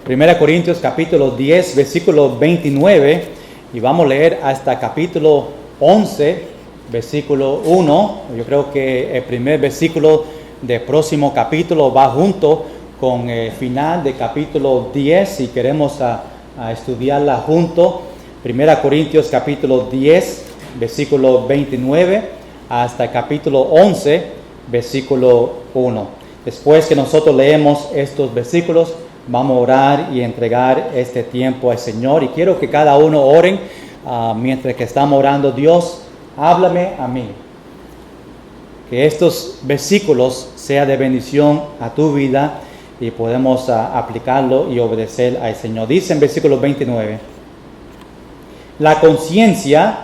1 Corintios capítulo 10, versículo 29, y vamos a leer hasta capítulo 11, versículo 1. Yo creo que el primer versículo del próximo capítulo va junto con el final del capítulo 10, si queremos estudiarla junto. 1 Corintios capítulo 10, versículo 29, hasta capítulo 11, versículo 1. Después que nosotros leemos estos versículos, vamos a orar y entregar este tiempo al Señor. Y quiero que cada uno oren mientras que estamos orando. Dios, háblame a mí. Que estos versículos sean de bendición a tu vida y podemos aplicarlo y obedecer al Señor. Dice en versículo 29, la conciencia,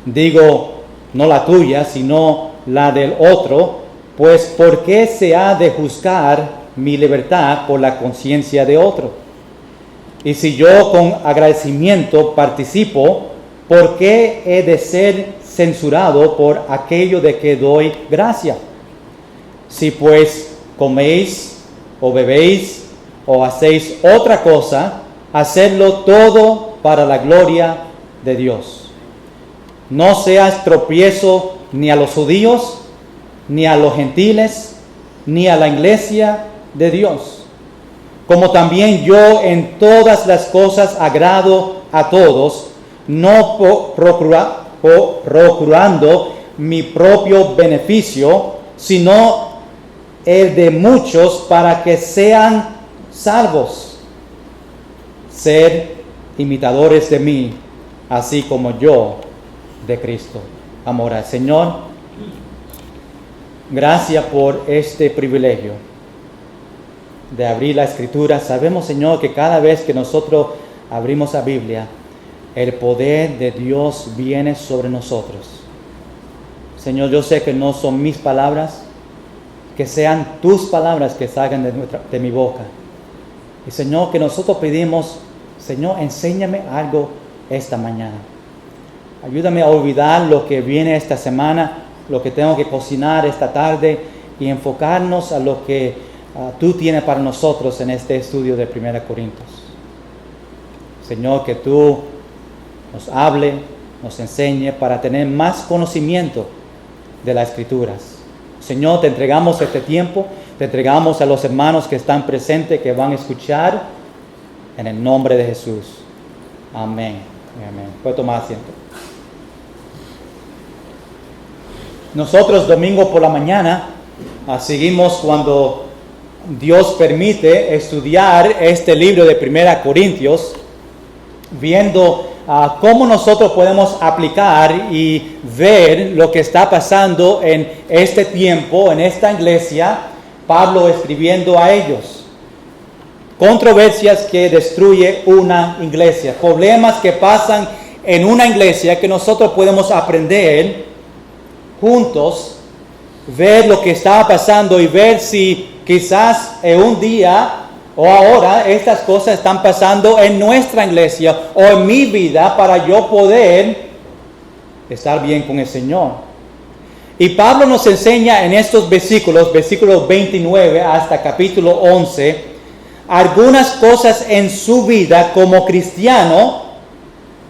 digo, no la tuya, sino la del otro, pues ¿por qué se ha de juzgar mi libertad por la conciencia de otro? Y si yo con agradecimiento participo, ¿por qué he de ser censurado por aquello de que doy gracia? Si pues coméis o bebéis o hacéis otra cosa, hacedlo todo para la gloria de Dios. No seas tropiezo ni a los judíos, ni a los gentiles, ni a la iglesia de Dios, como también yo en todas las cosas agrado a todos, no procurando mi propio beneficio, sino el de muchos para que sean salvos. Ser imitadores de mí, así como yo de Cristo. Vamos a orar. Señor, gracias por este privilegio de abrir la Escritura. Sabemos, Señor, que cada vez que nosotros abrimos la Biblia, el poder de Dios viene sobre nosotros. Señor, yo sé que no son mis palabras, que sean tus palabras que salgan de mi boca. Y Señor, que nosotros pedimos, Señor, enséñame algo esta mañana. Ayúdame a olvidar lo que viene esta semana, lo que tengo que cocinar esta tarde y enfocarnos a lo que tú tienes para nosotros en este estudio de 1 Corintios. Señor, que tú nos hable, nos enseñe para tener más conocimiento de las Escrituras. Señor, te entregamos este tiempo, te entregamos a los hermanos que están presentes, que van a escuchar, en el nombre de Jesús. Amén. Amén. Puede tomar asiento. Nosotros domingo por la mañana seguimos cuando Dios permite estudiar este libro de 1 Corintios, viendo cómo nosotros podemos aplicar y ver lo que está pasando en este tiempo, en esta iglesia, Pablo escribiendo a ellos. Controversias que destruye una iglesia, problemas que pasan en una iglesia que nosotros podemos aprender juntos, ver lo que está pasando y ver si quizás en un día o ahora estas cosas están pasando en nuestra iglesia o en mi vida para yo poder estar bien con el Señor. Y Pablo nos enseña en estos versículos 29 hasta capítulo 11, algunas cosas en su vida como cristiano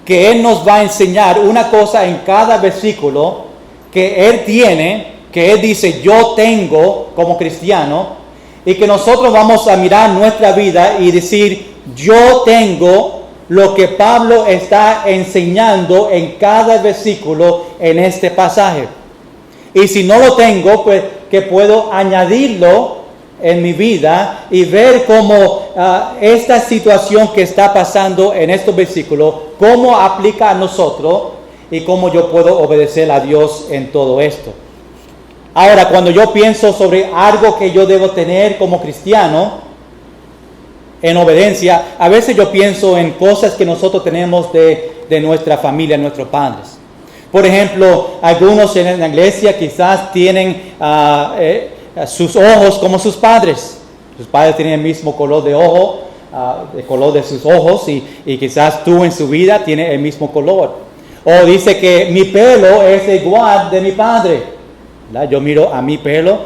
que él nos va a enseñar, una cosa en cada versículo que él tiene, que él dice yo tengo como cristiano, y que nosotros vamos a mirar nuestra vida y decir yo tengo lo que Pablo está enseñando en cada versículo en este pasaje. Y si no lo tengo, pues que puedo añadirlo en mi vida y ver cómo esta situación que está pasando en estos versículos, cómo aplica a nosotros y cómo yo puedo obedecer a Dios en todo esto. Ahora, cuando yo pienso sobre algo que yo debo tener como cristiano en obediencia, a veces yo pienso en cosas que nosotros tenemos de nuestra familia, nuestros padres. Por ejemplo, algunos en la iglesia quizás tienen sus ojos como sus padres. Sus padres tienen el mismo color de ojo, el color de sus ojos, y quizás tú en su vida tienes el mismo color. O dice que mi pelo es igual de mi padre. ¿Verdad? Yo miro a mi pelo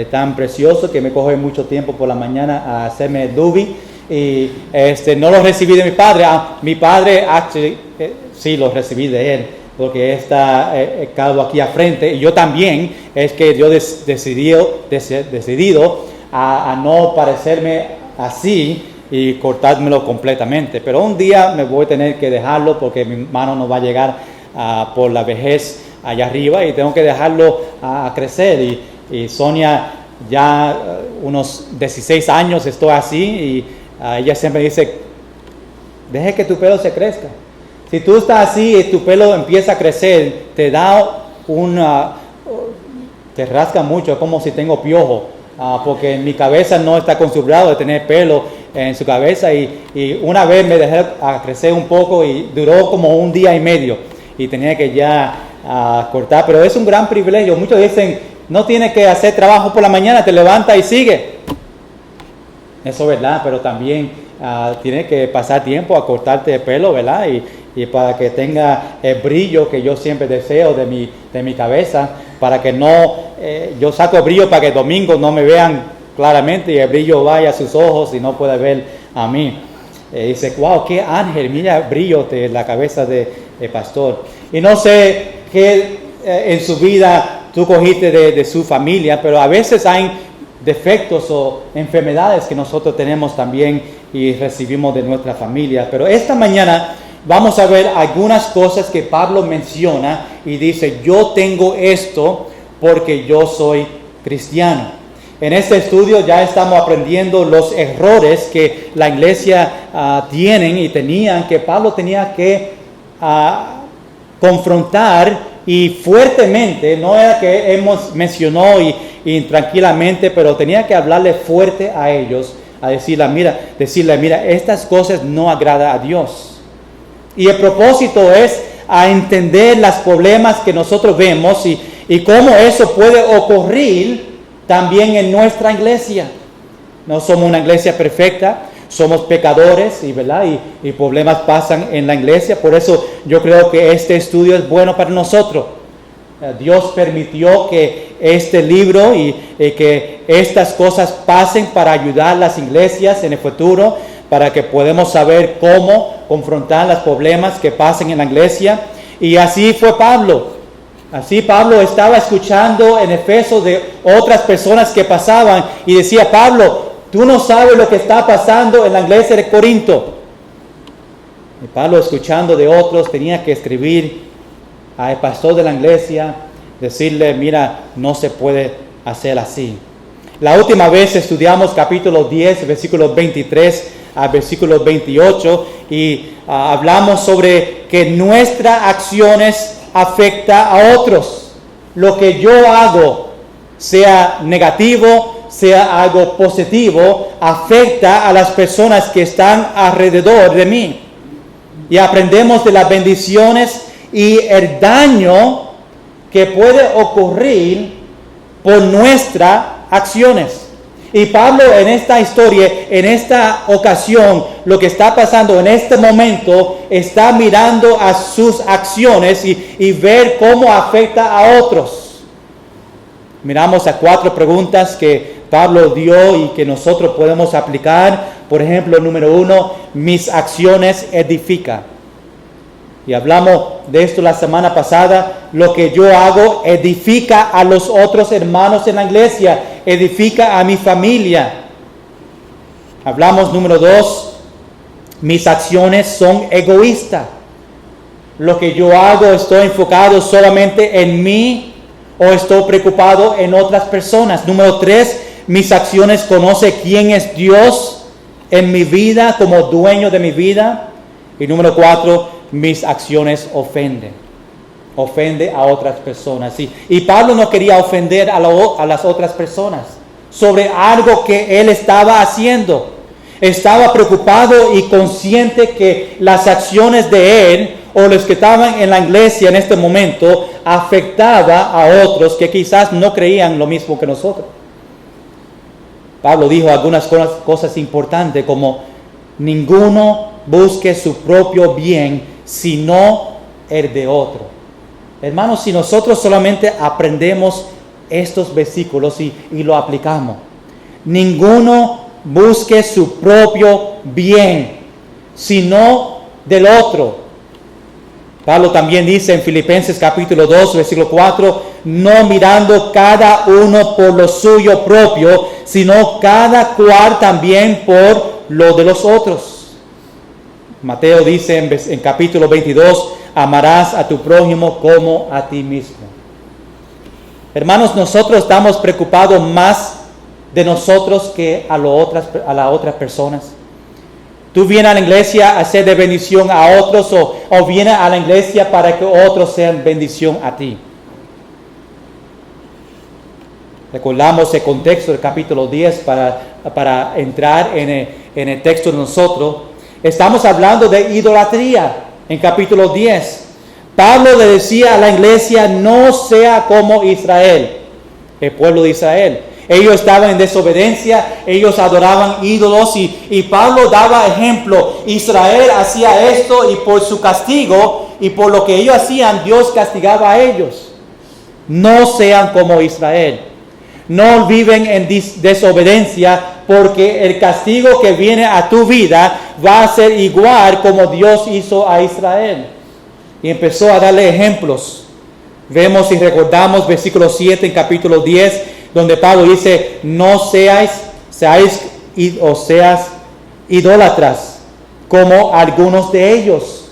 tan precioso que me coge mucho tiempo por la mañana a hacerme el dubi y no lo recibí de mi padre. Mi padre, sí, lo recibí de él, porque está calvo aquí a frente, y yo también, es que yo decidido a no parecerme así y cortármelo completamente, pero un día me voy a tener que dejarlo porque mi mano no va a llegar por la vejez allá arriba y tengo que dejarlo a crecer, y Sonia ya unos 16 años estoy así, y ella siempre dice, deje que tu pelo se crezca. Si tú estás así y tu pelo empieza a crecer, te rasca mucho, es como si tengo piojo, porque mi cabeza no está acostumbrado a tener pelo en su cabeza, y una vez me dejé a crecer un poco y duró como un día y medio y tenía que ya cortar, pero es un gran privilegio. Muchos dicen, no tienes que hacer trabajo por la mañana, te levantas y sigue. Eso es verdad, pero también tienes que pasar tiempo a cortarte el pelo, ¿verdad? Y para que tenga el brillo que yo siempre deseo de mi cabeza, para que yo saco el brillo para que el domingo no me vean claramente y el brillo vaya a sus ojos y no pueda ver a mí. Dice, wow, qué ángel, mira el brillo de la cabeza del pastor. Y no sé qué en su vida tú cogiste de su familia, pero a veces hay defectos o enfermedades que nosotros tenemos también y recibimos de nuestra familia. Pero esta mañana vamos a ver algunas cosas que Pablo menciona y dice, yo tengo esto porque yo soy cristiano. En este estudio ya estamos aprendiendo los errores que la iglesia tienen y tenían, que Pablo tenía que confrontar y fuertemente. No era que mencionó y tranquilamente, pero tenía que hablarle fuerte a ellos, a decirle, mira, estas cosas no agradan a Dios. Y el propósito es a entender los problemas que nosotros vemos y cómo eso puede ocurrir también en nuestra iglesia. No somos una iglesia perfecta, somos pecadores, ¿verdad? Y problemas pasan en la iglesia. Por eso yo creo que este estudio es bueno para nosotros. Dios permitió que este libro y que estas cosas pasen para ayudar a las iglesias en el futuro, para que podamos saber cómo confrontar los problemas que pasan en la iglesia. Y así fue Pablo. Así Pablo estaba escuchando en Efeso de otras personas que pasaban y decía, Pablo, tú no sabes lo que está pasando en la iglesia de Corinto. Y Pablo, escuchando de otros, tenía que escribir al pastor de la iglesia, decirle, mira, no se puede hacer así. La última vez estudiamos capítulo 10, versículos 23 a versículos 28 y hablamos sobre que nuestras acciones afecta a otros. Lo que yo hago, sea negativo, sea algo positivo, afecta a las personas que están alrededor de mí. Y aprendemos de las bendiciones y el daño que puede ocurrir por nuestras acciones. Y Pablo en esta historia, en esta ocasión, lo que está pasando en este momento, está mirando a sus acciones y ver cómo afecta a otros. Miramos a 4 preguntas que Pablo dio y que nosotros podemos aplicar. Por ejemplo, número 1, mis acciones edifican. Y hablamos de esto la semana pasada. Lo que yo hago edifica a los otros hermanos en la iglesia, edifica a mi familia. Hablamos número 2, mis acciones son egoístas. Lo que yo hago, estoy enfocado solamente en mí o estoy preocupado en otras personas. Número 3, mis acciones conocen quién es Dios en mi vida como dueño de mi vida. Y número 4, mis acciones ofende a otras personas. Y Pablo no quería ofender a las otras personas sobre algo que él estaba haciendo. Estaba preocupado y consciente que las acciones de él o los que estaban en la iglesia en este momento afectaba a otros que quizás no creían lo mismo que nosotros. Pablo dijo algunas cosas importantes como ninguno busque su propio bien sino el de otro. Hermanos, si nosotros solamente aprendemos estos versículos y lo aplicamos, ninguno busque su propio bien, sino del otro. Pablo también dice en Filipenses capítulo 2, versículo 4, no mirando cada uno por lo suyo propio, sino cada cual también por lo de los otros. Mateo dice en capítulo 22, amarás a tu prójimo como a ti mismo. Hermanos, nosotros estamos preocupados más de nosotros que a las otras personas. Tú vienes a la iglesia a ser de bendición a otros o vienes a la iglesia para que otros sean bendición a ti. Recordamos el contexto del capítulo 10 para entrar en el texto de nosotros. Estamos hablando de idolatría en capítulo 10. Pablo le decía a la iglesia, no sea como Israel, el pueblo de Israel. Ellos estaban en desobediencia, ellos adoraban ídolos y Pablo daba ejemplo. Israel hacía esto y por su castigo y por lo que ellos hacían, Dios castigaba a ellos. No sean como Israel. No viven en desobediencia porque el castigo que viene a tu vida va a ser igual como Dios hizo a Israel. Y empezó a darle ejemplos. Vemos y recordamos versículo 7 en capítulo 10, donde Pablo dice, no seas idólatras como algunos de ellos.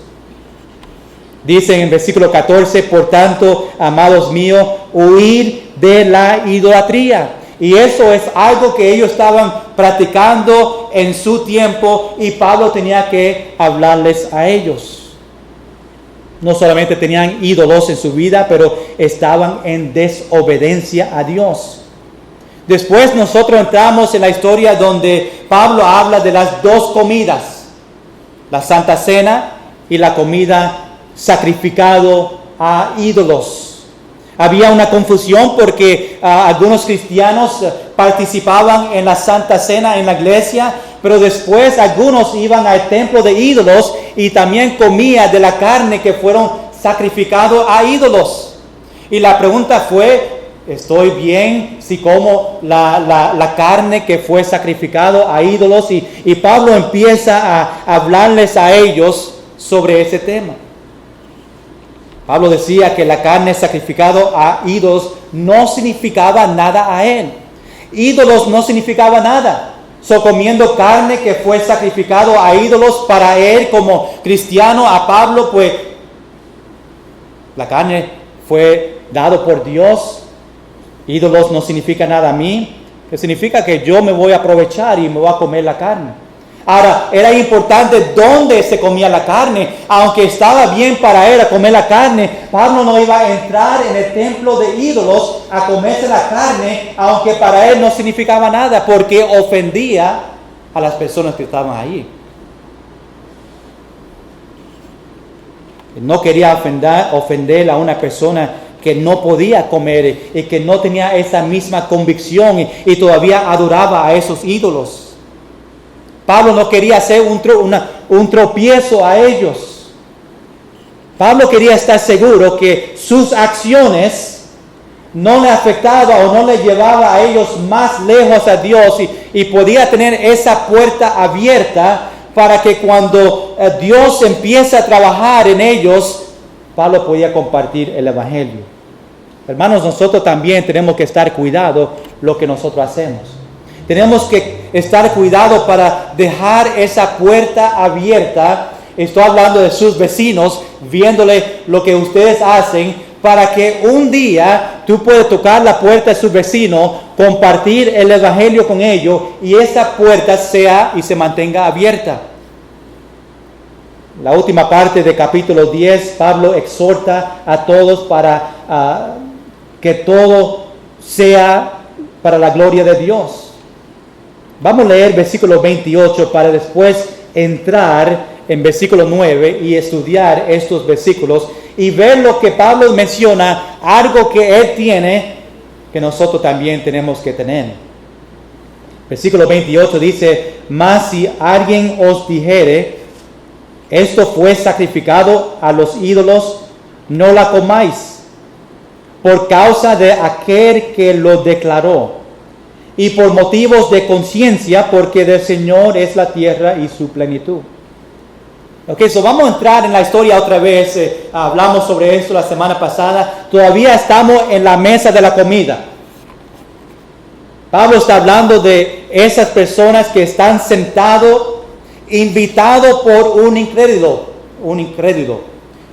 Dice en versículo 14, por tanto, amados míos, huid de la idolatría. Y eso es algo que ellos estaban practicando en su tiempo y Pablo tenía que hablarles a ellos. No solamente tenían ídolos en su vida, pero estaban en desobediencia a Dios. Después nosotros entramos en la historia donde Pablo habla de las dos comidas, la Santa Cena y la comida sacrificado a ídolos. Había una confusión porque algunos cristianos participaban en la Santa Cena en la iglesia, pero después algunos iban al templo de ídolos y también comían de la carne que fueron sacrificados a ídolos. Y la pregunta fue, ¿estoy bien si como la carne que fue sacrificado a ídolos? Y Pablo empieza a hablarles a ellos sobre ese tema. Pablo decía que la carne sacrificada a ídolos no significaba nada a él. Ídolos no significaba nada. Comiendo carne que fue sacrificado a ídolos para él como cristiano, a Pablo, pues la carne fue dado por Dios. Ídolos no significa nada a mí, que significa que yo me voy a aprovechar y me voy a comer la carne. Ahora, era importante dónde se comía la carne. Aunque estaba bien para él a comer la carne, Pablo no iba a entrar en el templo de ídolos a comerse la carne, aunque para él no significaba nada, porque ofendía a las personas que estaban allí. No quería ofender a una persona que no podía comer y que no tenía esa misma convicción y todavía adoraba a esos ídolos. Pablo no quería hacer un tropiezo a ellos. Pablo quería estar seguro que sus acciones no le afectaban o no le llevaban a ellos más lejos a Dios y podía tener esa puerta abierta para que cuando Dios empiece a trabajar en ellos, Pablo podía compartir el evangelio. Hermanos, nosotros también tenemos que estar cuidados lo que nosotros hacemos. Tenemos que estar cuidados para dejar esa puerta abierta. Estoy hablando de sus vecinos, viéndole lo que ustedes hacen, para que un día tú puedas tocar la puerta de su vecino, compartir el evangelio con ellos y esa puerta sea y se mantenga abierta. La última parte del capítulo 10, Pablo exhorta a todos para que todo sea para la gloria de Dios. Vamos a leer versículo 28 para después entrar en versículo 9 y estudiar estos versículos y ver lo que Pablo menciona, algo que él tiene, que nosotros también tenemos que tener. Versículo 28 dice, mas si alguien os dijere, esto fue sacrificado a los ídolos, no la comáis, por causa de aquel que lo declaró. y por motivos de conciencia, porque del Señor es la tierra y su plenitud. Ok, so vamos a entrar en la historia otra vez. Hablamos sobre esto la semana pasada. Todavía estamos en la mesa de la comida. Pablo está hablando de esas personas que están sentados, invitados por un incrédulo.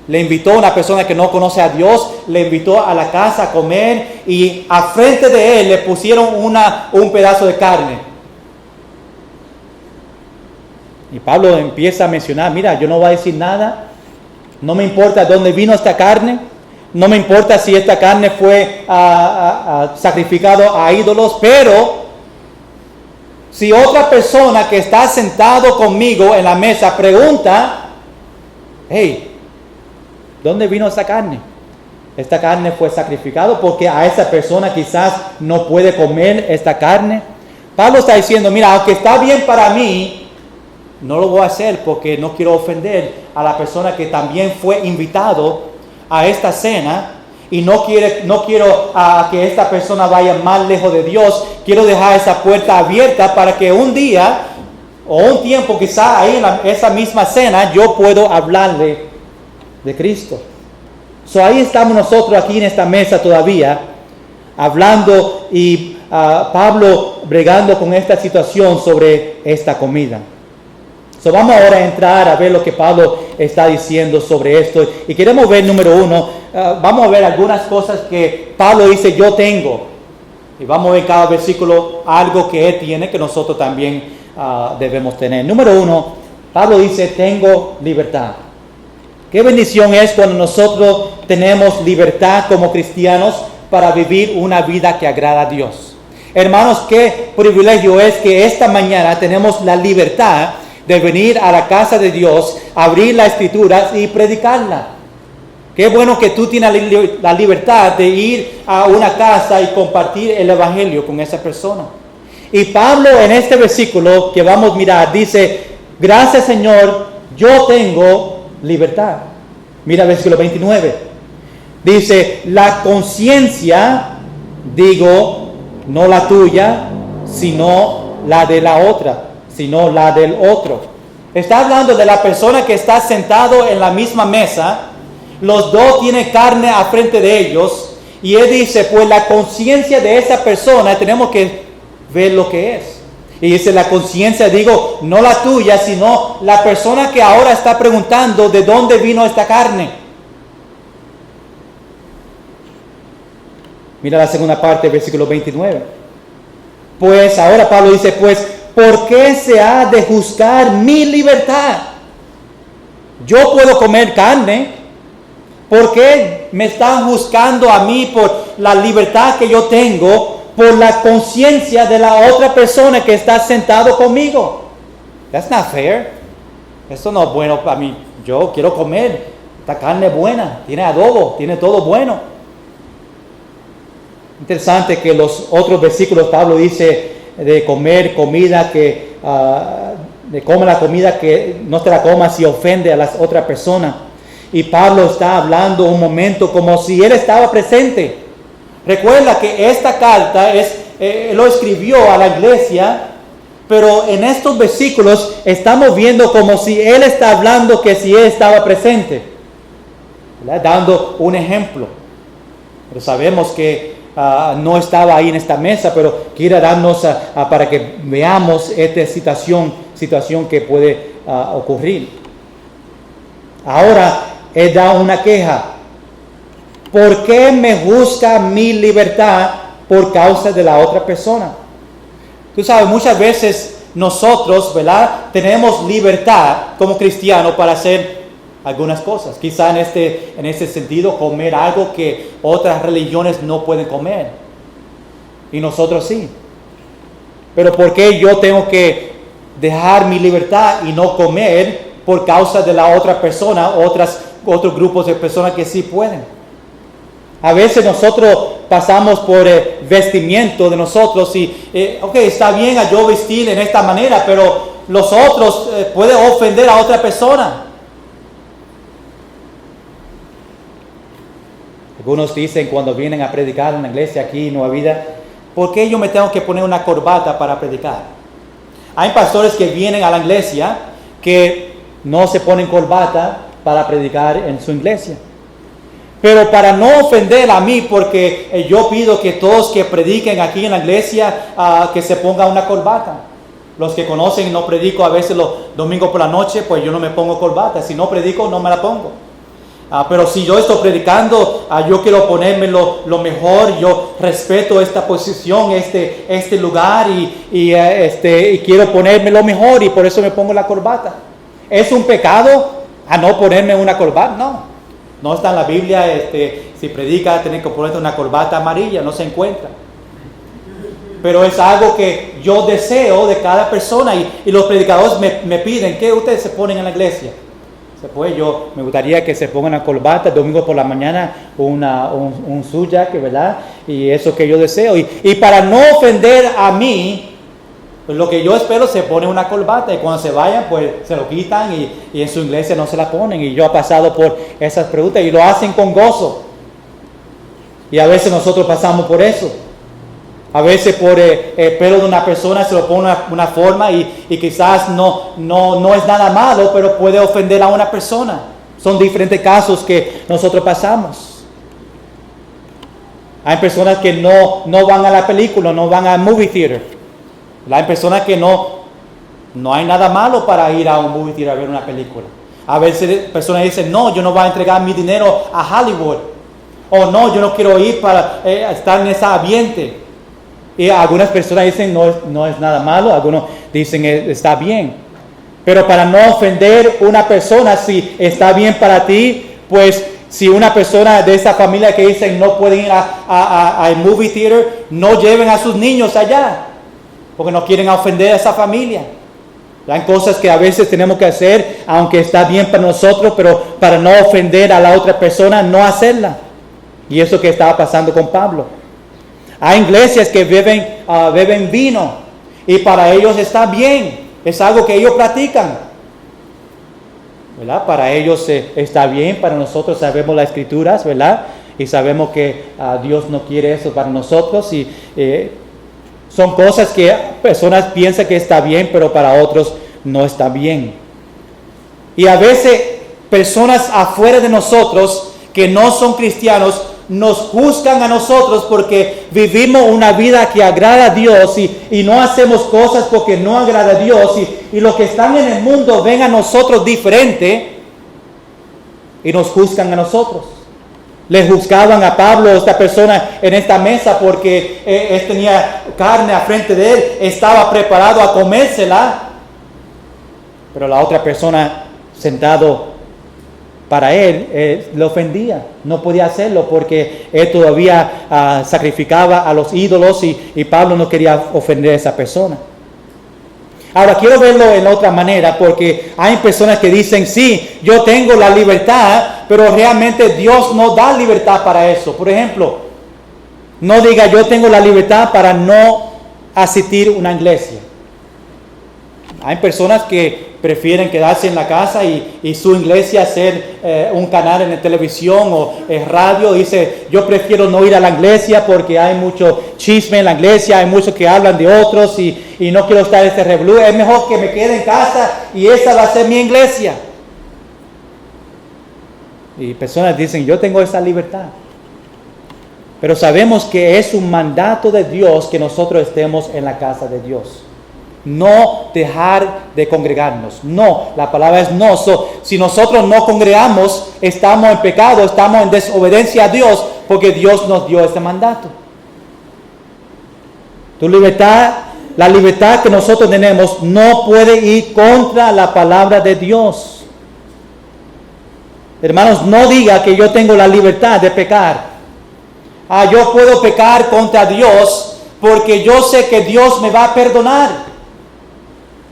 Le invitó a una persona que no conoce a Dios, le invitó a la casa a comer y a frente de él le pusieron un pedazo de carne. Y Pablo empieza a mencionar, mira, yo no voy a decir nada, no me importa dónde vino esta carne, no me importa si esta carne fue sacrificado a ídolos, pero si otra persona que está sentado conmigo en la mesa pregunta, hey, ¿dónde vino esta carne? Esta carne fue sacrificada porque a esa persona quizás no puede comer esta carne. Pablo está diciendo, mira, aunque está bien para mí, no lo voy a hacer porque no quiero ofender a la persona que también fue invitado a esta cena y no quiero que esta persona vaya más lejos de Dios. Quiero dejar esa puerta abierta para que un día o un tiempo quizá ahí en esa misma cena yo puedo hablarle de Cristo. So ahí estamos nosotros aquí en esta mesa todavía hablando y Pablo bregando con esta situación sobre esta comida. So vamos ahora a entrar a ver lo que Pablo está diciendo sobre esto. Y queremos ver, número uno, vamos a ver algunas cosas que Pablo dice, yo tengo. Y vamos a ver cada versículo algo que él tiene, que nosotros también debemos tener. Número uno, Pablo dice, tengo libertad. Qué bendición es cuando nosotros tenemos libertad como cristianos para vivir una vida que agrada a Dios. Hermanos, qué privilegio es que esta mañana tenemos la libertad de venir a la casa de Dios, abrir las escrituras y predicarla. Qué bueno que tú tienes la libertad de ir a una casa y compartir el evangelio con esa persona. Y Pablo en este versículo que vamos a mirar dice, gracias Señor, yo tengo libertad. Mira el versículo 29. Dice, la conciencia, digo, no la tuya, sino la de la otra. Sino la del otro. Está hablando de la persona que está sentado en la misma mesa. Los dos tienen carne a frente de ellos. Y él dice, pues la conciencia de esa persona tenemos que ver lo que es. Y dice, la conciencia, digo, no la tuya, sino la persona que ahora está preguntando de dónde vino esta carne. Mira la segunda parte del versículo 29. Pues ahora Pablo dice, pues, ¿por qué se ha de juzgar mi libertad? Yo puedo comer carne. ¿Por qué me están juzgando a mí por la libertad que yo tengo, por la conciencia de la otra persona que está sentado conmigo? That's not fair. Esto no es bueno para mí. Yo quiero comer. Esta carne es buena, tiene adobo, tiene todo bueno. Interesante que los otros versículos Pablo dice de comer comida que come la comida que no te la comas si ofende a las otras personas. Y Pablo está hablando un momento como si él estaba presente. Recuerda que esta carta lo escribió a la iglesia, pero en estos versículos estamos viendo como si él está hablando que si él estaba presente, ¿verdad? Dando un ejemplo. Pero sabemos que no estaba ahí en esta mesa, pero quiere darnos para que veamos esta situación que puede ocurrir. Ahora él da una queja. ¿Por qué me juzga mi libertad por causa de la otra persona? Tú sabes, muchas veces nosotros, ¿verdad?, tenemos libertad como cristianos para hacer algunas cosas. Quizá en este sentido, comer algo que otras religiones no pueden comer. Y nosotros sí. Pero ¿por qué yo tengo que dejar mi libertad y no comer por causa de la otra persona, otros grupos de personas que sí pueden? A veces nosotros pasamos por el vestimiento de nosotros y, ok, está bien a yo vestir en esta manera, pero los otros pueden ofender a otra persona. Algunos dicen cuando vienen a predicar en la iglesia aquí en Nueva Vida, ¿por qué yo me tengo que poner una corbata para predicar? Hay pastores que vienen a la iglesia que no se ponen corbata para predicar en su iglesia. Pero para no ofender a mí, porque yo pido que todos que prediquen aquí en la iglesia, que se pongan una corbata. Los que conocen, no predico a veces los domingos por la noche, pues yo no me pongo corbata. Si no predico, no me la pongo. Pero si yo estoy predicando, yo quiero ponerme lo mejor. Yo respeto esta posición, este lugar y quiero ponerme lo mejor y por eso me pongo la corbata. ¿Es un pecado a no ponerme una corbata? No. No está en la Biblia, si predica, tener que ponerte una corbata amarilla, no se encuentra. Pero es algo que yo deseo de cada persona y los predicadores me piden, ¿qué ustedes se ponen en la iglesia? Pues yo me gustaría que se pongan una corbata, domingo por la mañana, un suya, ¿verdad? Y eso que yo deseo. Y para no ofender a mí, pues lo que yo espero, se pone una corbata y cuando se vayan, pues se lo quitan y en su iglesia no se la ponen. Y yo he pasado por esas preguntas y lo hacen con gozo. Y a veces nosotros pasamos por eso. A veces por el pelo de una persona se lo pone una forma y quizás no es nada malo, pero puede ofender a una persona. Son diferentes casos que nosotros pasamos. Hay personas que no van a la película, no van al movie theater. Hay personas que no hay nada malo para ir a un movie theater a ver una película. A veces personas dicen, no, yo no voy a entregar mi dinero a Hollywood. O no, yo no quiero ir para estar en ese ambiente. Y algunas personas dicen, no es nada malo. Algunos dicen, está bien. Pero para no ofender una persona, si está bien para ti, pues si una persona de esa familia que dicen no pueden ir al movie theater, no lleven a sus niños allá. Porque no quieren ofender a esa familia. Hay cosas que a veces tenemos que hacer, aunque está bien para nosotros, pero para no ofender a la otra persona, no hacerla. Y eso que estaba pasando con Pablo. Hay iglesias que beben vino y para ellos está bien. Es algo que ellos practican. ¿Verdad? Para ellos está bien, para nosotros sabemos las escrituras, ¿verdad? Y sabemos que Dios no quiere eso para nosotros y son cosas que personas piensan que está bien, pero para otros no está bien. Y a veces personas afuera de nosotros que no son cristianos nos juzgan a nosotros porque vivimos una vida que agrada a Dios y no hacemos cosas porque no agrada a Dios y los que están en el mundo ven a nosotros diferente y nos juzgan a nosotros. Le juzgaban a Pablo, esta persona en esta mesa, porque él tenía carne a frente de él, estaba preparado a comérsela, pero la otra persona sentado para él le ofendía, no podía hacerlo porque él todavía sacrificaba a los ídolos y Pablo no quería ofender a esa persona. Ahora quiero verlo en otra manera porque hay personas que dicen, sí, yo tengo la libertad, pero realmente Dios no da libertad para eso. Por ejemplo, no diga yo tengo la libertad para no asistir a una iglesia. Hay personas que prefieren quedarse en la casa y su iglesia hacer un canal en la televisión o radio. Dice, yo prefiero no ir a la iglesia porque hay mucho chisme en la iglesia, hay muchos que hablan de otros y no quiero estar en este revolú. Es mejor que me quede en casa y esa va a ser mi iglesia. Y personas dicen, yo tengo esa libertad. Pero sabemos que es un mandato de Dios que nosotros estemos en la casa de Dios. No dejar de congregarnos. No, la palabra es no. Si nosotros no congregamos, estamos en pecado, estamos en desobediencia a Dios, porque Dios nos dio este mandato. Tu libertad, la libertad que nosotros tenemos, no puede ir contra la palabra de Dios. Hermanos, no diga que yo tengo la libertad de pecar. Yo puedo pecar contra Dios porque yo sé que Dios me va a perdonar.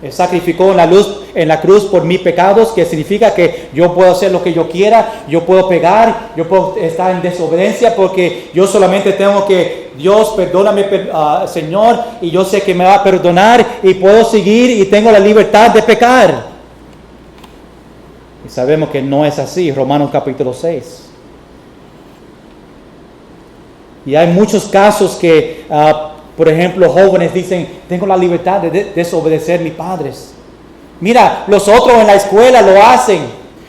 Él sacrificó en la cruz por mis pecados, que significa que yo puedo hacer lo que yo quiera, yo puedo pegar, yo puedo estar en desobediencia porque yo solamente tengo que, Dios, perdóname, Señor, y yo sé que me va a perdonar y puedo seguir y tengo la libertad de pecar. Y sabemos que no es así, Romanos capítulo 6. Y hay muchos casos que Por ejemplo, jóvenes dicen, tengo la libertad de desobedecer a mis padres. Mira, los otros en la escuela lo hacen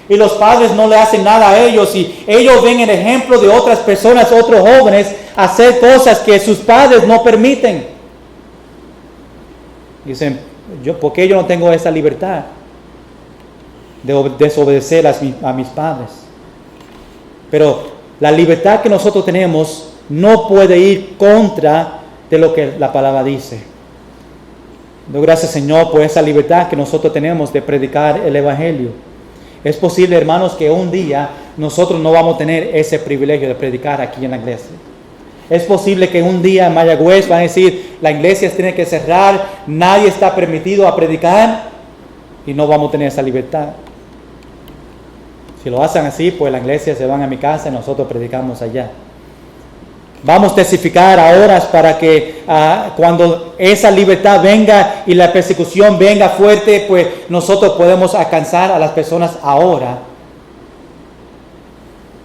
y los padres no le hacen nada a ellos y ellos ven el ejemplo de otras personas, otros jóvenes, hacer cosas que sus padres no permiten. Dicen, ¿por qué yo no tengo esa libertad de desobedecer a mis padres? Pero la libertad que nosotros tenemos no puede ir contra de lo que la palabra dice. Doy gracias, Señor, por esa libertad que nosotros tenemos de predicar el Evangelio. Es posible, hermanos, que un día nosotros no vamos a tener ese privilegio de predicar aquí en la iglesia. Es posible que un día en Mayagüez van a decir, la iglesia tiene que cerrar, nadie está permitido a predicar y no vamos a tener esa libertad. Si lo hacen así, pues la iglesia se van a mi casa y nosotros predicamos allá. Vamos a testificar a horas para que cuando esa libertad venga y la persecución venga fuerte, pues nosotros podemos alcanzar a las personas ahora.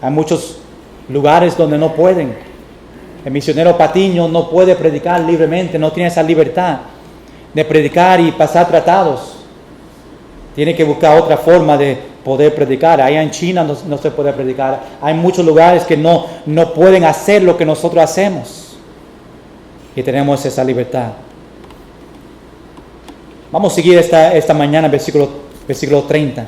Hay muchos lugares donde no pueden. El misionero Patiño no puede predicar libremente, no tiene esa libertad de predicar y pasar tratados. Tiene que buscar otra forma de poder predicar. Allá en China no se puede predicar. Hay muchos lugares que no pueden hacer lo que nosotros hacemos. Y tenemos esa libertad. Vamos a seguir esta mañana versículo 30.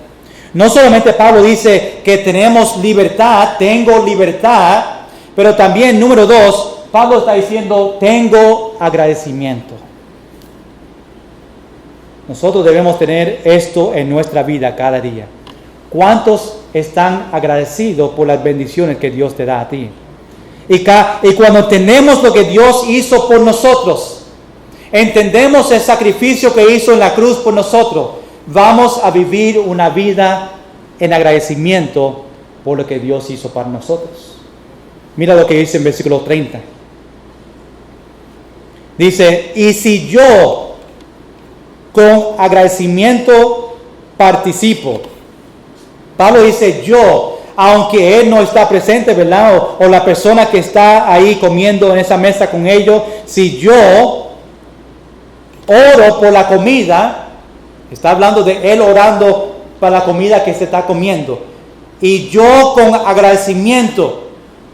No solamente Pablo dice que tenemos libertad, tengo libertad, pero también, número 2, Pablo está diciendo, tengo agradecimiento. Nosotros debemos tener esto en nuestra vida cada día. ¿Cuántos están agradecidos por las bendiciones que Dios te da a ti? Y cuando tenemos lo que Dios hizo por nosotros, entendemos el sacrificio que hizo en la cruz por nosotros, vamos a vivir una vida en agradecimiento por lo que Dios hizo para nosotros. Mira lo que dice en versículo 30. Dice, y si yo con agradecimiento participo. Pablo dice yo, aunque él no está presente, ¿verdad? O la persona que está ahí comiendo en esa mesa con ellos, si yo oro por la comida, está hablando de él orando para la comida que se está comiendo, y yo con agradecimiento,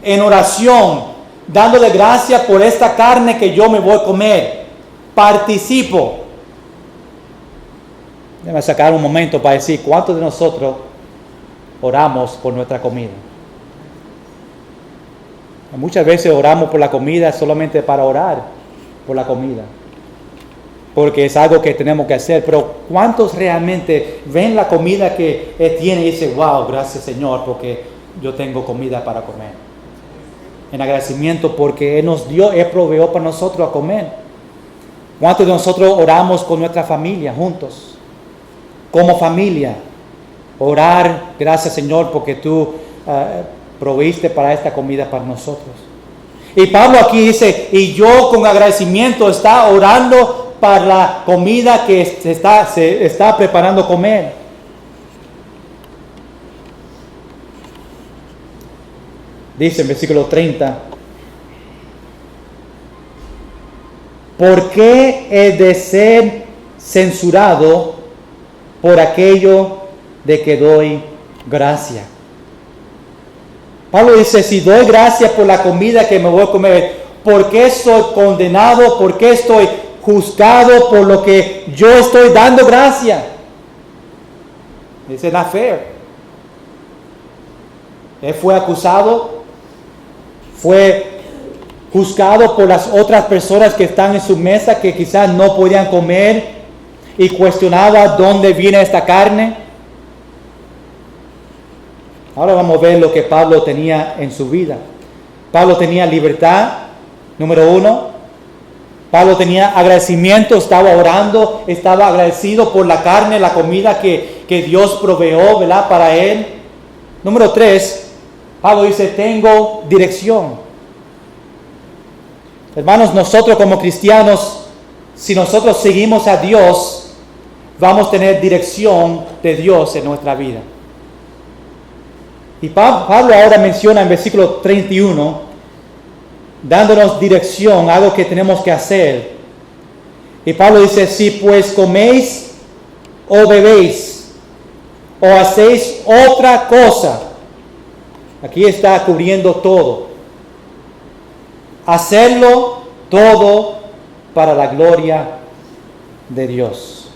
en oración, dándole gracias por esta carne que yo me voy a comer, participo. Déjame sacar un momento para decir cuántos de nosotros oramos por nuestra comida. Muchas veces oramos por la comida solamente para orar por la comida, porque es algo que tenemos que hacer, pero ¿cuántos realmente ven la comida que Él tiene y dicen, wow, gracias Señor, porque yo tengo comida para comer? En agradecimiento porque Él nos dio, Él proveó para nosotros a comer. ¿Cuántos de nosotros oramos con nuestra familia juntos? Como familia, orar, gracias Señor, porque tú proveíste para esta comida para nosotros. Y Pablo aquí dice, y yo con agradecimiento está orando para la comida que se está preparando comer. Dice en versículo 30, ¿por qué he de ser censurado por aquello de que doy gracia? Pablo dice, si doy gracia por la comida que me voy a comer, ¿por qué soy condenado? ¿Por qué estoy juzgado por lo que yo estoy dando gracia? It's not fair. Él fue acusado, fue juzgado por las otras personas que están en su mesa que quizás no podían comer y cuestionaba dónde viene esta carne. Ahora vamos a ver lo que Pablo tenía en su vida. Pablo tenía libertad, número 1. Pablo tenía agradecimiento, estaba orando, estaba agradecido por la carne, la comida que Dios proveó, ¿verdad?, para él. Número 3, Pablo dice, tengo dirección. Hermanos, nosotros como cristianos, si nosotros seguimos a Dios, vamos a tener dirección de Dios en nuestra vida. Y Pablo ahora menciona en versículo 31 dándonos dirección, algo que tenemos que hacer. Y Pablo dice, si pues coméis o bebéis o hacéis otra cosa, aquí está cubriendo todo. Hacerlo todo para la gloria de Dios.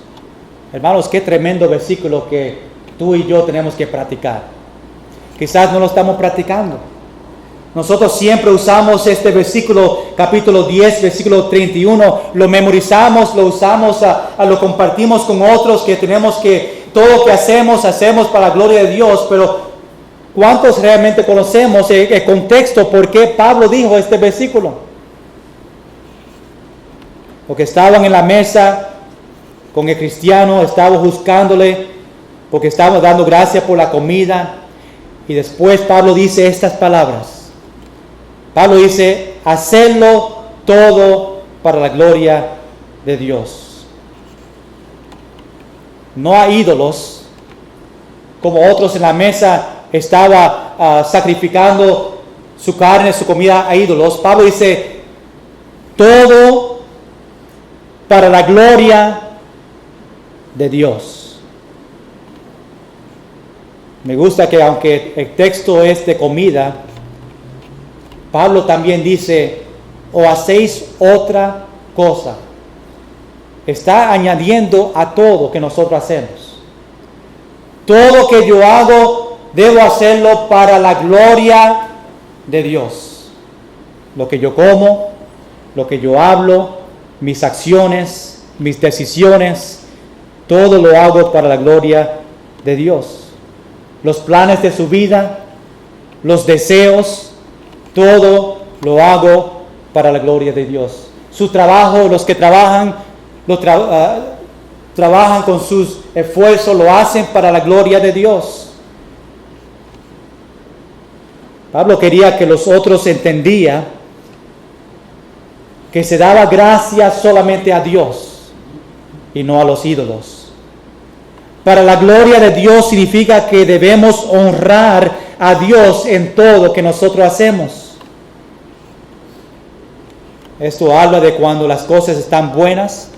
Hermanos, qué tremendo versículo que tú y yo tenemos que practicar. Quizás no lo estamos practicando. Nosotros siempre usamos este versículo, capítulo 10, versículo 31, lo memorizamos, lo usamos, lo compartimos con otros, que tenemos que, todo lo que hacemos para la gloria de Dios, pero ¿cuántos realmente conocemos el contexto por qué Pablo dijo este versículo? Porque estaban en la mesa con el cristiano, estaban buscándole, porque estaban dando gracias por la comida, y después Pablo dice estas palabras. Pablo dice, hacerlo todo para la gloria de Dios. No hay ídolos, como otros en la mesa estaba sacrificando su carne, su comida a ídolos. Pablo dice, todo para la gloria de Dios. Me gusta que aunque el texto es de comida, Pablo también dice, o hacéis otra cosa. Está añadiendo a todo que nosotros hacemos. Todo que yo hago, debo hacerlo para la gloria de Dios. Lo que yo como, lo que yo hablo, mis acciones, mis decisiones, todo lo hago para la gloria de Dios. Los planes de su vida, los deseos, todo lo hago para la gloria de Dios. Su trabajo, los que trabajan, trabajan con sus esfuerzos, lo hacen para la gloria de Dios. Pablo quería que los otros entendían que se daba gracia solamente a Dios y no a los ídolos. Para la gloria de Dios significa que debemos honrar a Dios en todo que nosotros hacemos. Esto habla de cuando las cosas están buenas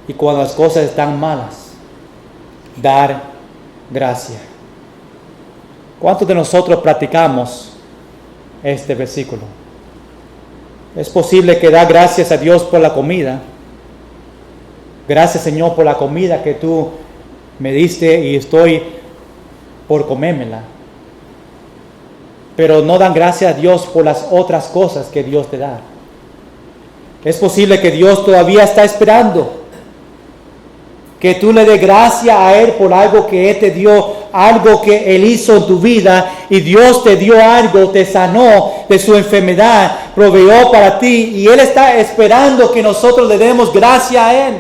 y cuando las cosas están malas. Dar gracia. ¿Cuántos de nosotros practicamos este versículo? Es posible que da gracias a Dios por la comida. Gracias, Señor, por la comida que tú me diste y estoy por comérmela. Pero no dan gracias a Dios por las otras cosas que Dios te da. Es posible que Dios todavía está esperando que tú le des gracia a Él por algo que Él te dio, algo que Él hizo en tu vida, y Dios te dio algo, te sanó de su enfermedad, proveyó para ti, y Él está esperando que nosotros le demos gracia a Él.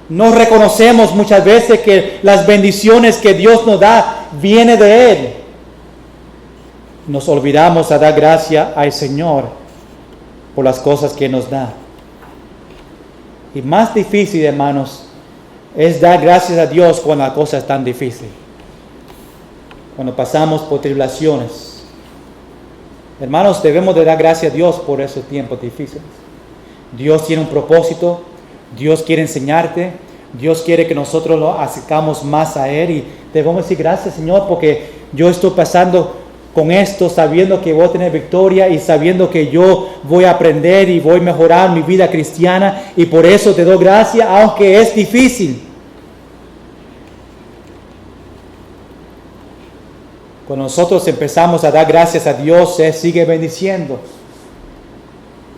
No reconocemos muchas veces que las bendiciones que Dios nos da vienen de Él. Nos olvidamos a dar gracia al Señor por las cosas que nos da. Y más difícil, hermanos, es dar gracias a Dios cuando la cosa es tan difícil. Cuando pasamos por tribulaciones. Hermanos, debemos de dar gracias a Dios por esos tiempos difíciles. Dios tiene un propósito. Dios quiere enseñarte. Dios quiere que nosotros lo acercamos más a Él. Y debemos decir gracias, Señor, porque yo estoy pasando con esto, sabiendo que voy a tener victoria y sabiendo que yo voy a aprender y voy a mejorar mi vida cristiana, y por eso te doy gracias, aunque es difícil. Cuando nosotros empezamos a dar gracias a Dios, Él sigue bendiciendo.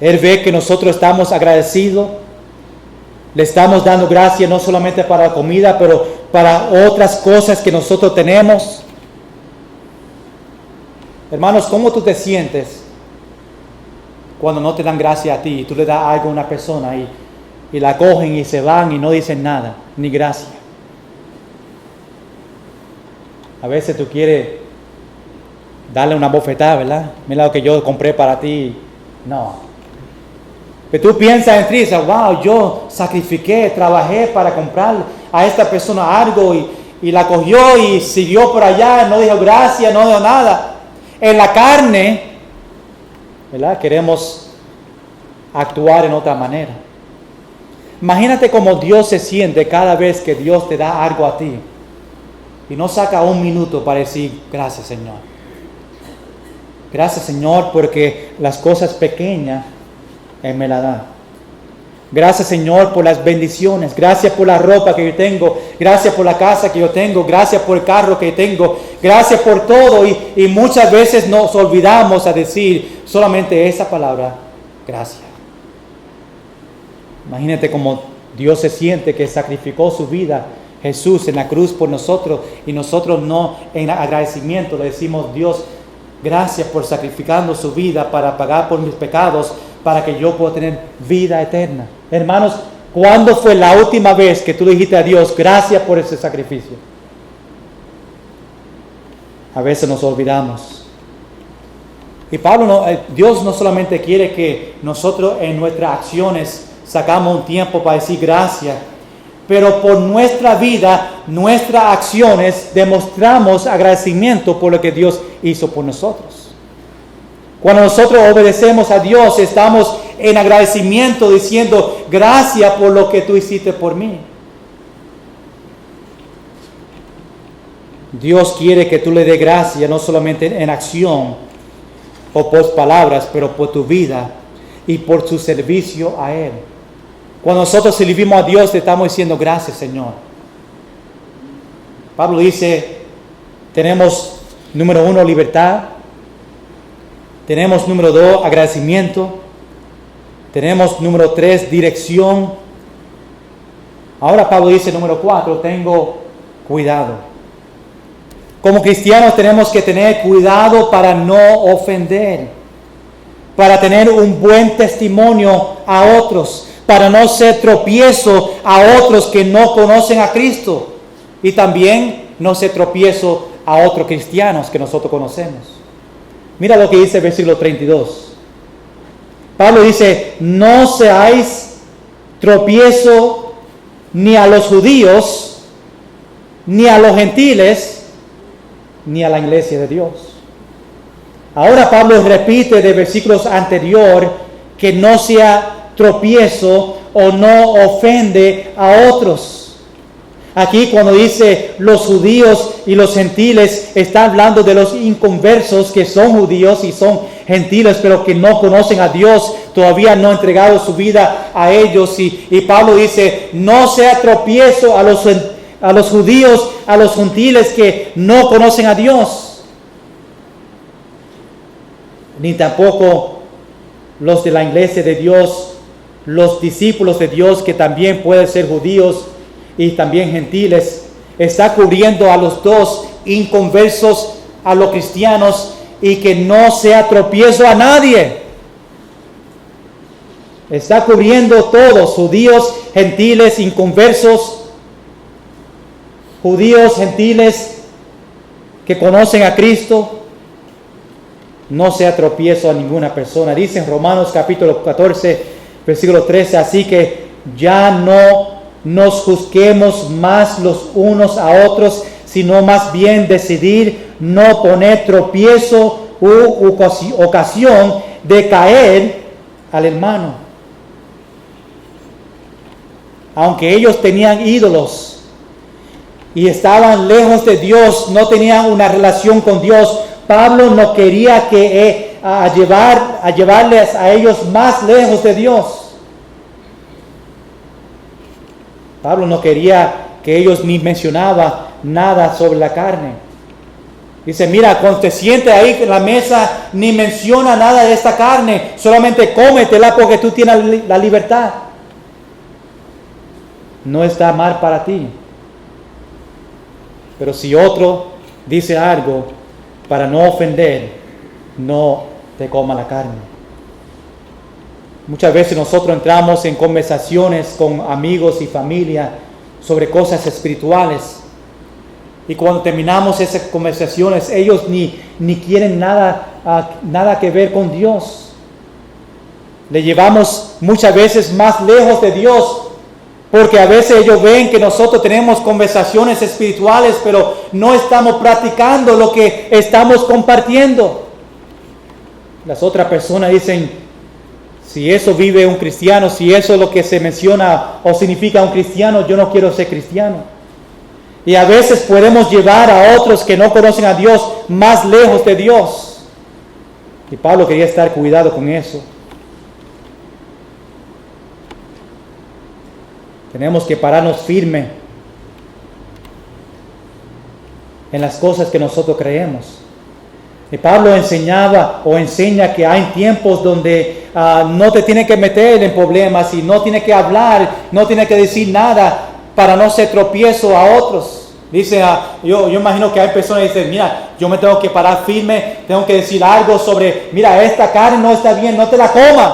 Él ve que nosotros estamos agradecidos, le estamos dando gracias no solamente para la comida, pero para otras cosas que nosotros tenemos. Hermanos, ¿cómo tú te sientes cuando no te dan gracias a ti y tú le das algo a una persona y la cogen y se van y no dicen nada, ni gracias? A veces tú quieres darle una bofetada, ¿verdad? Mira lo que yo compré para ti. No. Pero tú piensas en ti, dices, wow, yo sacrifiqué, trabajé para comprar a esta persona algo y la cogió y siguió por allá, no dijo gracias, no dijo nada. En la carne, ¿verdad? Queremos actuar en otra manera. Imagínate cómo Dios se siente cada vez que Dios te da algo a ti y no saca un minuto para decir gracias, Señor. Gracias, Señor, porque las cosas pequeñas Él me las da. Gracias, Señor, por las bendiciones. Gracias por la ropa que yo tengo. Gracias por la casa que yo tengo. Gracias por el carro que tengo. Gracias por todo. Y muchas veces nos olvidamos a decir solamente esa palabra, gracias. Imagínate cómo Dios se siente que sacrificó su vida, Jesús, en la cruz por nosotros. Y nosotros no, en agradecimiento, le decimos, Dios, gracias por sacrificando su vida para pagar por mis pecados, para que yo pueda tener vida eterna. Hermanos, ¿cuándo fue la última vez que tú le dijiste a Dios, gracias por ese sacrificio? A veces nos olvidamos. Y Dios no solamente quiere que nosotros en nuestras acciones sacamos un tiempo para decir gracias, pero por nuestra vida, nuestras acciones, demostramos agradecimiento por lo que Dios hizo por nosotros. Cuando nosotros obedecemos a Dios, estamos en agradecimiento diciendo, gracias por lo que tú hiciste por mí. Dios quiere que tú le des gracias, no solamente en acción o por palabras, pero por tu vida y por tu servicio a Él. Cuando nosotros servimos a Dios, le estamos diciendo, gracias, Señor. Pablo dice, tenemos, número 1, libertad. Tenemos, número 2, agradecimiento. Tenemos, número 3, dirección. Ahora Pablo dice, número 4, tengo cuidado. Como cristianos tenemos que tener cuidado para no ofender, para tener un buen testimonio a otros, para no ser tropiezo a otros que no conocen a Cristo, y también no ser tropiezo a otros cristianos que nosotros conocemos. Mira lo que dice el versículo 32. Pablo dice, no seáis tropiezo ni a los judíos, ni a los gentiles, ni a la iglesia de Dios. Ahora Pablo repite de versículos anteriores que no sea tropiezo o no ofende a otros. Aquí cuando dice los judíos y los gentiles, está hablando de los inconversos que son judíos y son gentiles, pero que no conocen a Dios, todavía no han entregado su vida a ellos. Y Pablo dice, no sea tropiezo a los judíos, a los gentiles que no conocen a Dios, ni tampoco los de la iglesia de Dios, los discípulos de Dios que también pueden ser judíos y también gentiles. Está cubriendo a los dos, inconversos a los cristianos, y que no sea tropiezo a nadie. Está cubriendo todos, judíos, gentiles, inconversos, judíos, gentiles que conocen a Cristo. No sea tropiezo a ninguna persona. Dice en Romanos capítulo 14, versículo 13, así que ya no nos juzguemos más los unos a otros, sino más bien decidir no poner tropiezo u ocasión de caer al hermano. Aunque ellos tenían ídolos y estaban lejos de Dios, no tenían una relación con Dios, Pablo no quería llevarles a ellos más lejos de Dios. Pablo no quería que ellos ni mencionaban nada sobre la carne. Dice, mira, cuando te sientes ahí en la mesa, ni menciona nada de esta carne, solamente cómetela porque tú tienes la libertad. No está mal para ti. Pero si otro dice algo para no ofender, no te coma la carne. Muchas veces nosotros entramos en conversaciones con amigos y familia sobre cosas espirituales. Y cuando terminamos esas conversaciones, ellos ni quieren nada que ver con Dios. Le llevamos muchas veces más lejos de Dios, porque a veces ellos ven que nosotros tenemos conversaciones espirituales, pero no estamos practicando lo que estamos compartiendo. Las otras personas dicen, si eso vive un cristiano, si eso es lo que se menciona o significa un cristiano, yo no quiero ser cristiano. Y a veces podemos llevar a otros que no conocen a Dios más lejos de Dios. Y Pablo quería estar cuidado con eso. Tenemos que pararnos firme en las cosas que nosotros creemos. Y Pablo enseñaba o enseña que hay tiempos donde no te tienes que meter en problemas y no tienes que hablar, no tienes que decir nada para no ser tropiezo a otros. Dice, yo imagino que hay personas que dicen, mira, yo me tengo que parar firme, tengo que decir algo sobre, mira, esta carne no está bien, no te la comas.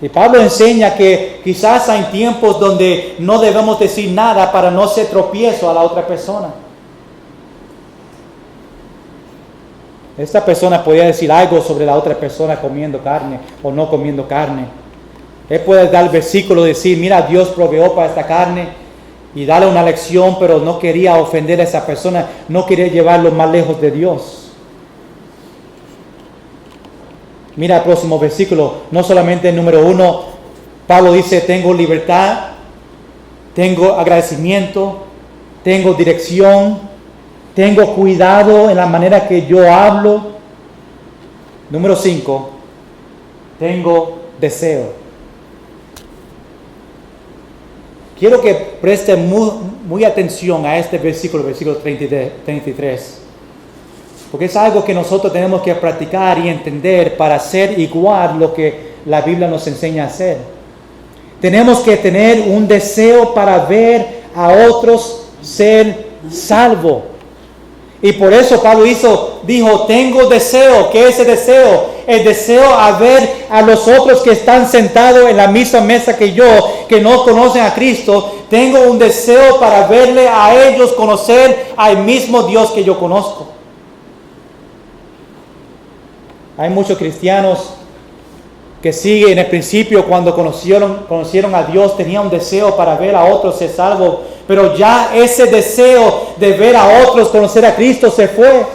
Y Pablo enseña que quizás hay tiempos donde no debemos decir nada para no ser tropiezo a la otra persona. Esta persona podía decir algo sobre la otra persona comiendo carne o no comiendo carne. Él puede dar el versículo y decir, mira, Dios proveó para esta carne y darle una lección, pero no quería ofender a esa persona, no quería llevarlo más lejos de Dios. Mira el próximo versículo, no solamente el número 1, Pablo dice, tengo libertad, tengo agradecimiento, tengo dirección, tengo cuidado en la manera que yo hablo. Número 5, tengo deseo. Quiero que presten muy atención a este versículo 33. Porque es algo que nosotros tenemos que practicar y entender para ser igual lo que la Biblia nos enseña a hacer. Tenemos que tener un deseo para ver a otros ser salvos. Y por eso Pablo dijo, tengo deseo. ¿Qué es ese deseo? El deseo a ver a los otros que están sentados en la misma mesa que yo, que no conocen a Cristo. Tengo un deseo para verle a ellos conocer al mismo Dios que yo conozco. Hay muchos cristianos que siguen en el principio cuando conocieron a Dios, tenían un deseo para ver a otros ser salvos, pero ya ese deseo de ver a otros conocer a Cristo se fue.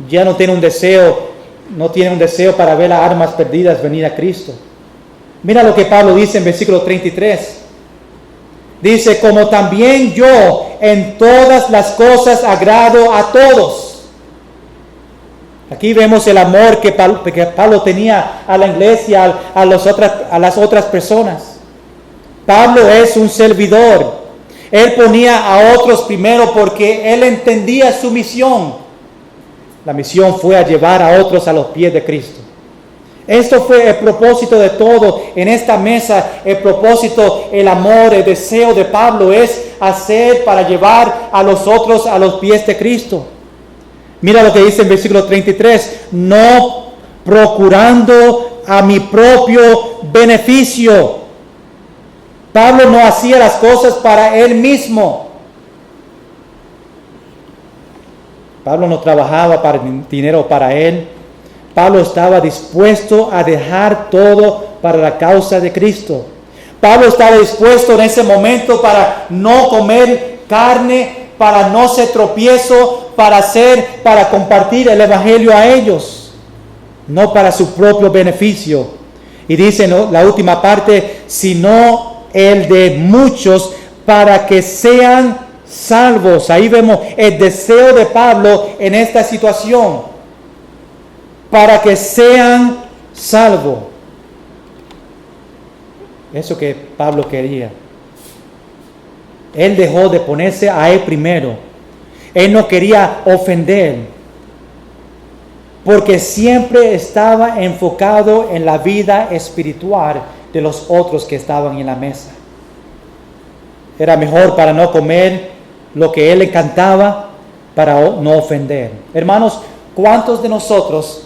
Ya no tiene un deseo para ver a almas perdidas venir a Cristo. Mira lo que Pablo dice en versículo 33. Dice, como también yo en todas las cosas agrado a todos. Aquí vemos el amor que Pablo tenía a la iglesia, a las otras personas. Pablo es un servidor. Él ponía a otros primero porque él entendía su misión. La misión fue a llevar a otros a los pies de Cristo. Esto fue el propósito de todo en esta mesa. El propósito, el amor, el deseo de Pablo es hacer para llevar a los otros a los pies de Cristo. Mira lo que dice en versículo 33, no procurando a mi propio beneficio. Pablo no hacía las cosas para él mismo. Pablo no trabajaba para dinero para él. Pablo estaba dispuesto a dejar todo para la causa de Cristo. Pablo estaba dispuesto en ese momento para no comer carne, para no ser tropiezo, para compartir el evangelio a ellos, no para su propio beneficio. Y dice, ¿no?, la última parte, sino el de muchos para que sean salvos. Ahí vemos el deseo de Pablo en esta situación, para que sean salvos. Eso que Pablo quería. Él dejó de ponerse a él primero. Él no quería ofender, porque siempre estaba enfocado en la vida espiritual de los otros que estaban en la mesa. Era mejor para no comer lo que él le encantaba, para no ofender. Hermanos, ¿cuántos de nosotros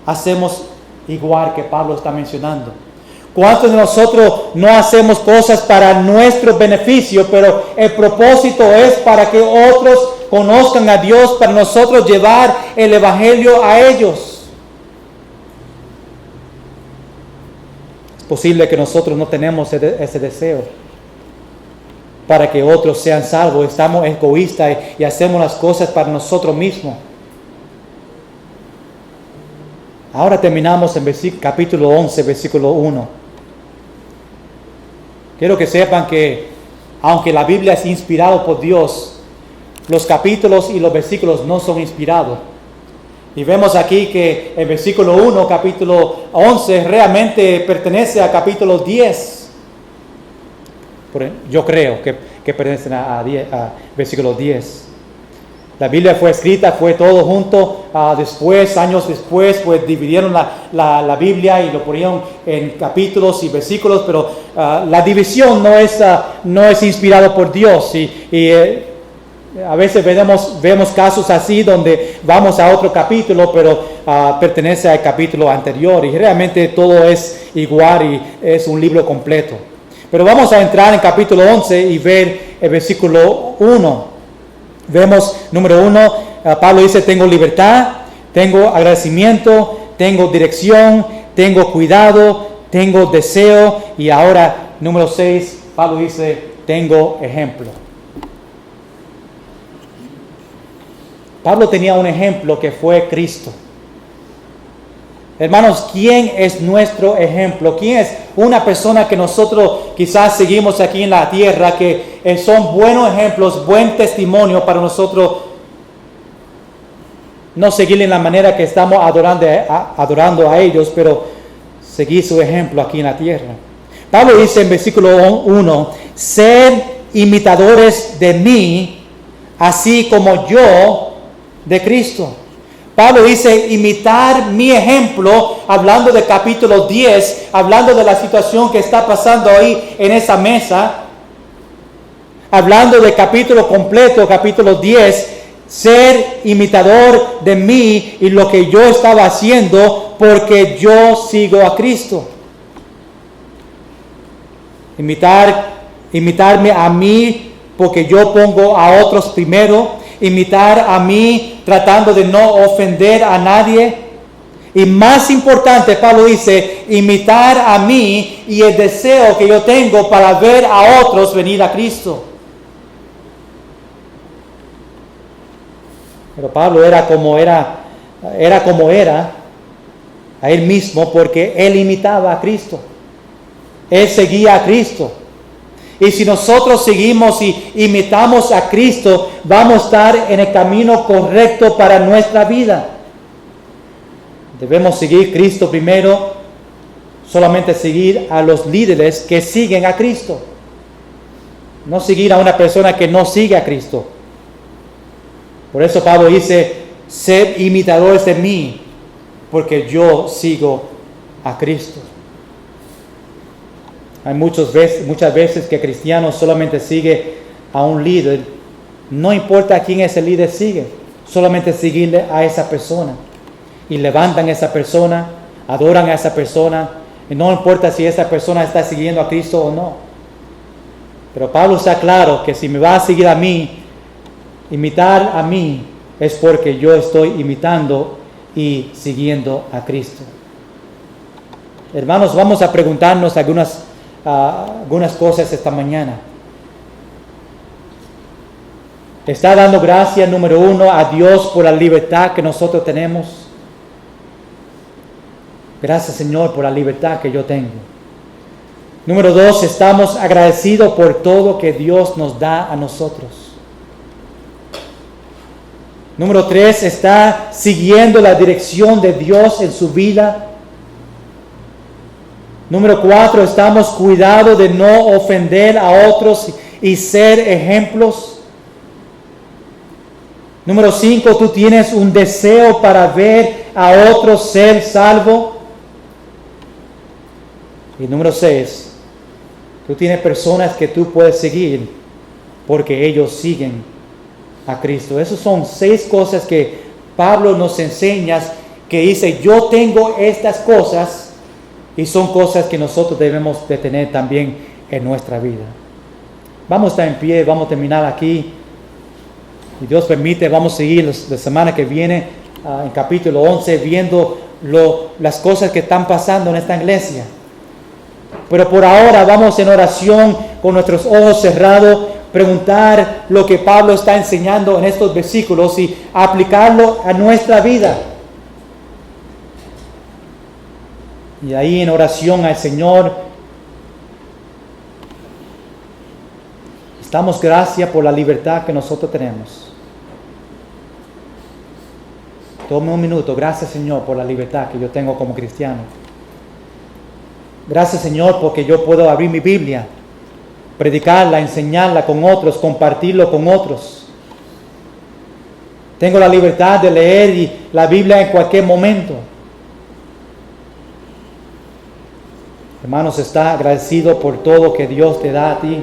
hacemos igual que Pablo está mencionando? ¿Cuántos de nosotros no hacemos cosas para nuestro beneficio, pero el propósito es para que otros conozcan a Dios, para nosotros llevar el evangelio a ellos? Es posible que nosotros no tenemos ese deseo. para que otros sean salvos. Estamos egoístas y hacemos las cosas para nosotros mismos. Ahora terminamos en capítulo 11, versículo 1. Quiero que sepan que aunque la Biblia es inspirada por Dios, los capítulos y los versículos no son inspirados. Y vemos aquí que el versículo 1, capítulo 11, realmente pertenece a capítulo 10. Yo creo que pertenecen a versículo 10. La Biblia fue escrita, fue todo junto. Después, años después, pues dividieron la Biblia y lo ponían en capítulos y versículos, pero la división no es inspirada por Dios. A veces vemos casos así donde vamos a otro capítulo, pero pertenece al capítulo anterior y realmente todo es igual y es un libro completo. Pero vamos a entrar en capítulo 11 y ver el versículo 1. Vemos, número 1, Pablo dice, tengo libertad, tengo agradecimiento, tengo dirección, tengo cuidado, tengo deseo. Y ahora, número 6, Pablo dice, tengo ejemplo. Pablo tenía un ejemplo que fue Cristo. Hermanos, ¿quién es nuestro ejemplo? ¿Quién es una persona que nosotros quizás seguimos aquí en la tierra, que son buenos ejemplos, buen testimonio para nosotros no seguirle en la manera que estamos adorando a ellos, pero seguir su ejemplo aquí en la tierra? Pablo dice en versículo 1, sed imitadores de mí, así como yo de Cristo. Pablo dice, imitar mi ejemplo, hablando de capítulo 10, hablando de la situación que está pasando ahí en esa mesa, hablando de capítulo completo, capítulo 10, ser imitador de mí y lo que yo estaba haciendo porque yo sigo a Cristo. Imitarme a mí porque yo pongo a otros primero. Imitar a mí tratando de no ofender a nadie. Y más importante, Pablo dice, imitar a mí y el deseo que yo tengo para ver a otros venir a Cristo. Pero Pablo era como era a él mismo porque él imitaba a Cristo. Él seguía a Cristo. Y si nosotros seguimos y imitamos a Cristo, vamos a estar en el camino correcto para nuestra vida. Debemos seguir a Cristo primero, solamente seguir a los líderes que siguen a Cristo. No seguir a una persona que no sigue a Cristo. Por eso Pablo dice, sed imitadores de mí, porque yo sigo a Cristo. Hay muchas veces que cristianos solamente siguen a un líder. No importa a quién ese líder sigue, solamente seguirle a esa persona. Y levantan a esa persona, adoran a esa persona. Y no importa si esa persona está siguiendo a Cristo o no. Pero Pablo está claro que si me va a seguir a mí, imitar a mí, es porque yo estoy imitando y siguiendo a Cristo. Hermanos, vamos a preguntarnos algunas cosas esta mañana. ¿Está dando gracias, número 1, a Dios por la libertad que nosotros tenemos? Gracias, Señor, por la libertad que yo tengo. Número 2, estamos agradecidos por todo que Dios nos da a nosotros. Número 3, está siguiendo la dirección de Dios en su vida. Número 4, estamos cuidados de no ofender a otros y ser ejemplos. Número 5, tú tienes un deseo para ver a otros ser salvo. Y número 6, tú tienes personas que tú puedes seguir porque ellos siguen a Cristo. Esas son 6 cosas que Pablo nos enseña, que dice, yo tengo estas cosas. Y son cosas que nosotros debemos de tener también en nuestra vida. Vamos a estar en pie, vamos a terminar aquí. Y Dios permite, vamos a seguir la semana que viene en capítulo 11 viendo las cosas que están pasando en esta iglesia. Pero por ahora vamos en oración con nuestros ojos cerrados. preguntar lo que Pablo está enseñando en estos versículos y aplicarlo a nuestra vida. Y ahí en oración al Señor, damos gracias por la libertad que nosotros tenemos. Tome un minuto. Gracias, Señor, por la libertad que yo tengo como cristiano. Gracias, Señor, porque yo puedo abrir mi Biblia, predicarla, enseñarla con otros, compartirlo con otros. Tengo la libertad de leer la Biblia en cualquier momento. Hermanos, está agradecido por todo que Dios te da a ti.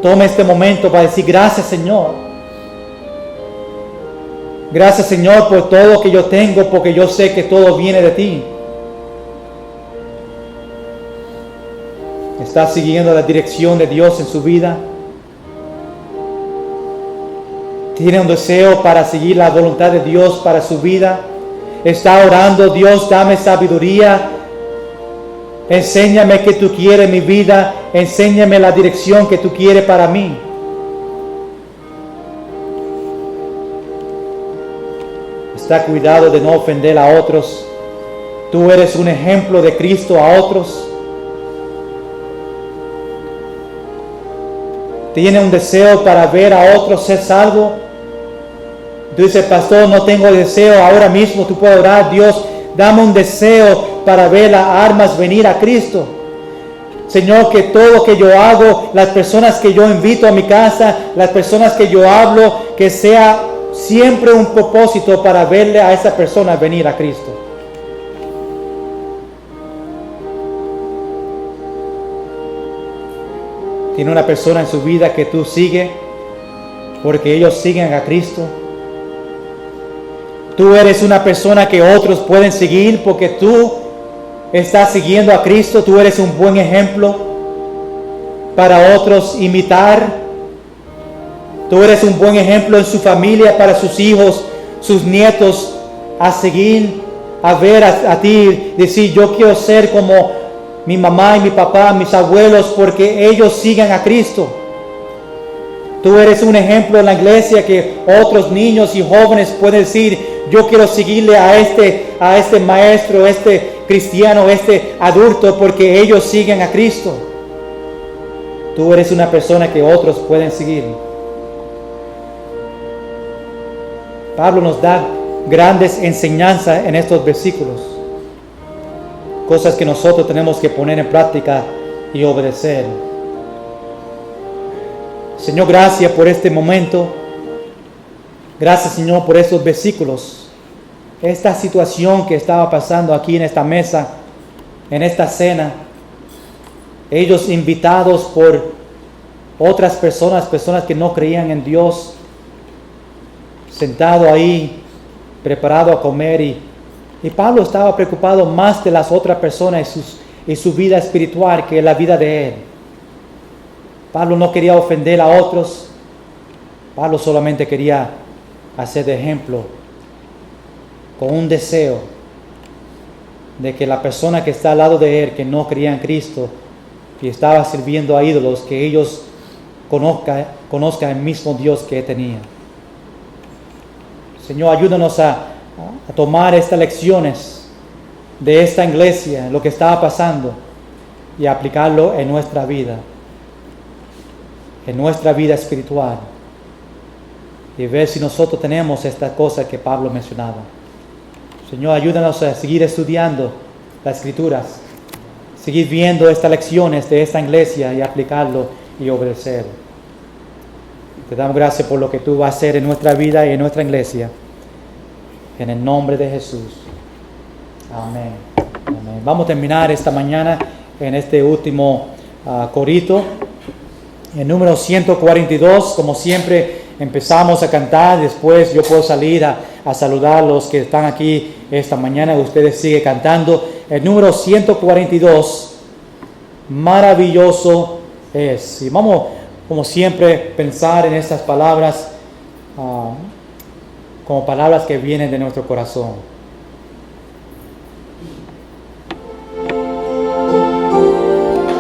Toma este momento para decir gracias, Señor. Gracias, Señor, por todo que yo tengo, porque yo sé que todo viene de ti. ¿Está siguiendo la dirección de Dios en su vida? ¿Tiene un deseo para seguir la voluntad de Dios para su vida? ¿Está orando, Dios, dame sabiduría? Enséñame qué tú quieres en mi vida. Enséñame la dirección que tú quieres para mí. Está cuidado de no ofender a otros. Tú eres un ejemplo de Cristo a otros. Tiene un deseo para ver a otros ser salvos. Tú dices, pastor, no tengo deseo ahora mismo. Tú puedes orar, Dios, dame un deseo para ver las almas venir a Cristo. Señor, que todo lo que yo hago, las personas que yo invito a mi casa, las personas que yo hablo, que sea siempre un propósito para verle a esa persona venir a Cristo. Tiene una persona en su vida que tú sigues porque ellos siguen a Cristo. Tú eres una persona que otros pueden seguir porque tú estás siguiendo a Cristo. Tú eres un buen ejemplo para otros imitar. Tú eres un buen ejemplo en su familia, para sus hijos, sus nietos, a seguir, a ver a ti, decir, yo quiero ser como mi mamá y mi papá, mis abuelos, porque ellos siguen a Cristo. Tú eres un ejemplo en la iglesia que otros niños y jóvenes pueden decir, yo quiero seguirle a este maestro, este cristiano, este adulto, porque ellos siguen a Cristo. Tú eres una persona que otros pueden seguir. Pablo nos da grandes enseñanzas en estos versículos. Cosas que nosotros tenemos que poner en práctica y obedecer. Señor, gracias por este momento. Gracias, Señor, por estos versículos. Esta situación que estaba pasando aquí en esta mesa, en esta cena. Ellos invitados por otras personas que no creían en Dios, sentado ahí, preparado a comer, y Pablo estaba preocupado más de las otras personas y su vida espiritual que la vida de él. Pablo no quería ofender a otros. Pablo solamente quería hacer de ejemplo, con un deseo de que la persona que está al lado de él, que no creía en Cristo y estaba sirviendo a ídolos, que ellos conozcan el mismo Dios que él tenía. Señor, ayúdanos a tomar estas lecciones de esta iglesia, lo que estaba pasando, y aplicarlo en nuestra vida espiritual, y ver si nosotros tenemos estas cosas que Pablo mencionaba. Señor, ayúdanos a seguir estudiando las Escrituras, seguir viendo estas lecciones de esta iglesia y aplicarlo y obedecer. Te damos gracias por lo que tú vas a hacer en nuestra vida y en nuestra iglesia. En el nombre de Jesús. Amén. Amén. Vamos a terminar esta mañana en este último corito. En número 142, como siempre, empezamos a cantar. Después yo puedo salir a saludar a los que están aquí esta mañana. Ustedes siguen cantando. El número 142, maravilloso es. Y vamos, como siempre, pensar en estas palabras como palabras que vienen de nuestro corazón.